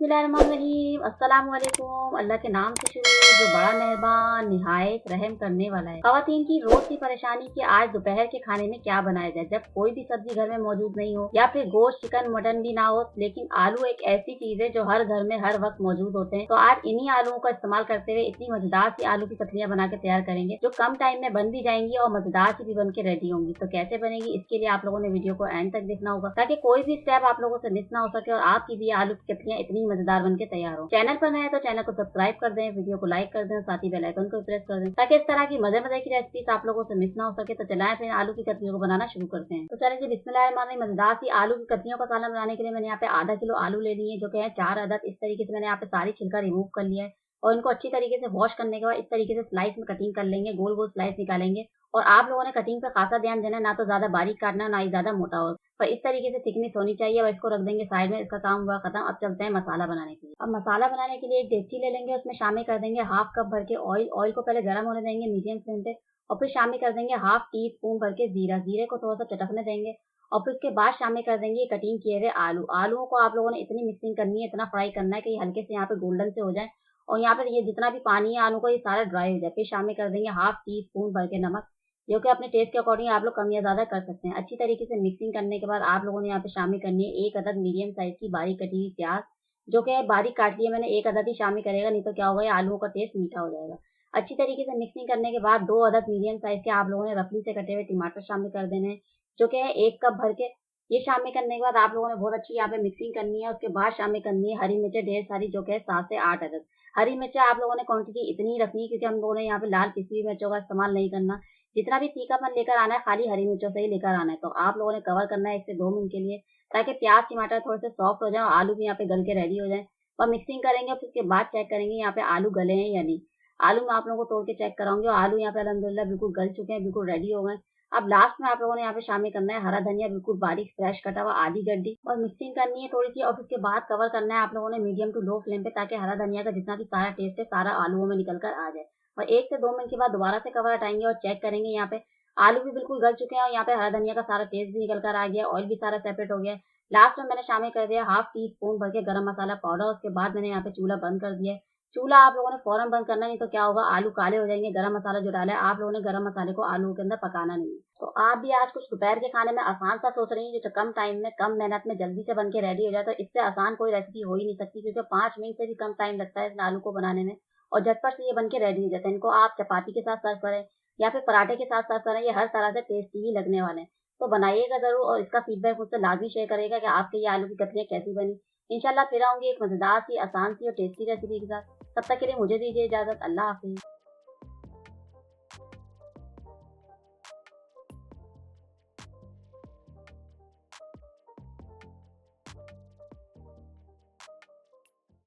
बिस्मिल्लाहिर्रहमानिर्रहीम। अस्सलाम वालेकुम। अल्लाह के नाम से शुरू जो बड़ा मेहरबान निहायत रहम करने वाला है। ख़वातीन की रोज की परेशानी कि आज दोपहर के खाने में क्या बनाया जाए, जब कोई भी सब्जी घर में मौजूद नहीं हो या फिर गोश्त चिकन मटन भी ना हो, लेकिन आलू एक ऐसी चीज है जो हर घर में हर वक्त मौजूद होते हैं। तो आज इन्हीं आलूओं का इस्तेमाल करते हुए इतनी मजेदार सी आलू की कतलियाँ बना के तैयार करेंगे जो कम टाइम में बन भी जाएंगी और मजेदार सी भी बन के रेडी होंगी। तो कैसे बनेगी, इसके लिए आप लोगों ने वीडियो को एंड तक देखना होगा ताकि कोई भी स्टेप आप लोगों से मिस ना हो सके और आपकी भी आलू की कतलियाँ इतनी मजेदार बन के तैयार हो। चैनल पर नए हैं तो चैनल को सब्सक्राइब कर दें, वीडियो को लाइक कर दें और साथ ही बेल आइकन को प्रेस कर दें ताकि इस तरह की मजे मजे की रेसिपीज आप लोगों से मिस ना हो सके। तो चलाएं फिर आलू की कतलियों को बनाना शुरू करते हैं। तो चलिए जी, बिस्मिल्लाहिर्रहमानिर्रहीम। मजेदार सी आलू की कतलियों का सालन बनाने के लिए मैंने यहाँ पे आधा किलो आलू ले लिए जो कि है 4 अदद। इस तरीके से मैंने यहाँ पे सारी छिलका रिमूव कर लिया है और इनको अच्छी तरीके से वॉश करने के बाद इस तरीके से स्लाइस में कटिंग कर लेंगे, गोल गोल स्लाइस निकालेंगे। और आप लोगों ने कटिंग पर खासा ध्यान देना, ना तो ज्यादा बारीक काटना ना ही ज्यादा मोटा हो, पर इस तरीके से थिकनेस होनी चाहिए। और इसको रख देंगे साइड में, इसका काम हुआ खत्म। अब चलते हैं मसाला बनाने के लिए। अब मसाला बनाने के लिए एक डेगची ले लेंगे, उसमें शामिल कर देंगे हाफ कप भर के ऑयल। ऑयल को पहले गर्म होने देंगे मीडियम फ्लेम पे और फिर शामिल कर देंगे हाफ टी स्पून भर के जीरा। जीरे को थोड़ा सा चटकने देंगे और फिर उसके बाद शामिल कर देंगे कटिंग किए हुए आलू। आलूओं को आप लोगों ने इतनी मिक्सिंग करनी है, इतना फ्राई करना है कि ये हल्के से यहाँ पे गोल्डन से हो जाए और यहाँ पे ये जितना भी पानी है आलू का ये सारा ड्राई हो जाए। फिर शामिल कर देंगे हाफ टी स्पून भर के नमक, जो कि अपने टेस्ट के अकॉर्डिंग आप लोग कम या ज्यादा कर सकते हैं। अच्छी तरीके से मिक्सिंग करने के बाद आप लोगों ने यहाँ पे शामिल करनी है एक अदद मीडियम साइज की बारीक कटी हुई प्याज, जो कि बारीक काट लिया मैंने। एक अदद ही शामिल करेगा, नहीं तो क्या होगा, ये आलूओं का टेस्ट मीठा हो जाएगा। अच्छी तरीके से मिक्सिंग करने के बाद 2 अदद मीडियम साइज के आप लोगों ने रफली से कटे हुए टमाटर शामिल कर देने हैं, जो कि है 1 कप भर के। ये शामिल करने के बाद आप लोगों ने बहुत अच्छी यहाँ पे मिक्सिंग करनी है। उसके बाद शामिल करनी है हरी मिर्चें ढेर सारी, जो कि है 7 से 8 अदद। हरी मिर्चें आप लोगों ने क्वांटिटी इतनी रखनी है क्योंकि हम लोगों ने यहाँ पे लाल पिसी हुई मिर्चों का इस्तेमाल नहीं करना। जितना भी तीखापन लेकर आना है खाली हरी मिर्चों से ही लेकर आना है। तो आप लोगों ने कवर करना है 1 से 2 मिनट के लिए, ताकि प्याज टमाटर थोड़े से सॉफ्ट हो जाए और आलू भी यहाँ पे गल के रेडी हो जाए। और मिक्सिंग करेंगे और फिर उसके बाद चेक करेंगे यहाँ पे आलू गले हैं या नहीं। आलू मैं आप लोगों को तोड़ के चेक कराऊंगी और आलू यहाँ पे अल्हम्दुलिल्लाह बिल्कुल गल चुके हैं, बिल्कुल रेडी हो गए। अब लास्ट में आप लोगों ने यहाँ पे शामिल करना है हरा धनिया, बिल्कुल बारीक फ्रेश कटा हुआ आधी गड्डी, और मिक्सिंग करनी है थोड़ी सी। और उसके बाद कवर करना है आप लोगों ने मीडियम टू लो फ्लेम पे, ताकि हरा धनिया का जितना भी सारा टेस्ट है सारा आलूओं में निकल कर आ जाए। और 1 से 2 मिनट के बाद दोबारा से कवर हटाएंगे और चेक करेंगे यहाँ पे आलू भी बिल्कुल गल चुके हैं और यहाँ पे हरा धनिया का सारा टेस्ट भी निकल कर आ गया, ऑयल भी सारा सेपरेट हो गया है। लास्ट में मैंने शामिल कर दिया हाफ टी स्पून भर के गरम मसाला पाउडर। उसके बाद मैंने यहाँ पे चूल्हा बंद कर दिया है। चूल्हा आप लोगों ने फौरन बंद करना, नहीं तो क्या होगा, आलू काले हो जाएंगे। गरम मसाला जो डाला है आप लोगों ने, गरम मसाले को आलू के अंदर पकाना नहीं है। तो आप भी आज कुछ दोपहर के खाने में आसान सा सोच रही हैं जो कम टाइम में कम मेहनत में जल्दी से बन के रेडी हो जाए, तो इससे आसान कोई रेसिपी हो ही नहीं सकती, क्योंकि 5 मिनट से भी कम टाइम लगता है इस आलू को बनाने में और झटपट से ये बन के रेडी हो जाता है। इनको आप चपाती के साथ सर्व करें या फिर पराठे के साथ सर्व करें, ये हर तरह से टेस्टी ही लगने वाले हैं। तो बनाइएगा जरूर और इसका फीडबैक मुझसे लाजमी शेयर करेगा कि आपके ये आलू की कतलियाँ कैसी बनी। इंशाल्लाह फिर आऊंगी एक मजेदार सी, आसान सी और टेस्टी रेसिपी के साथ। तब तक के लिए मुझे दीजिए इजाजत। अल्लाह हाफिज।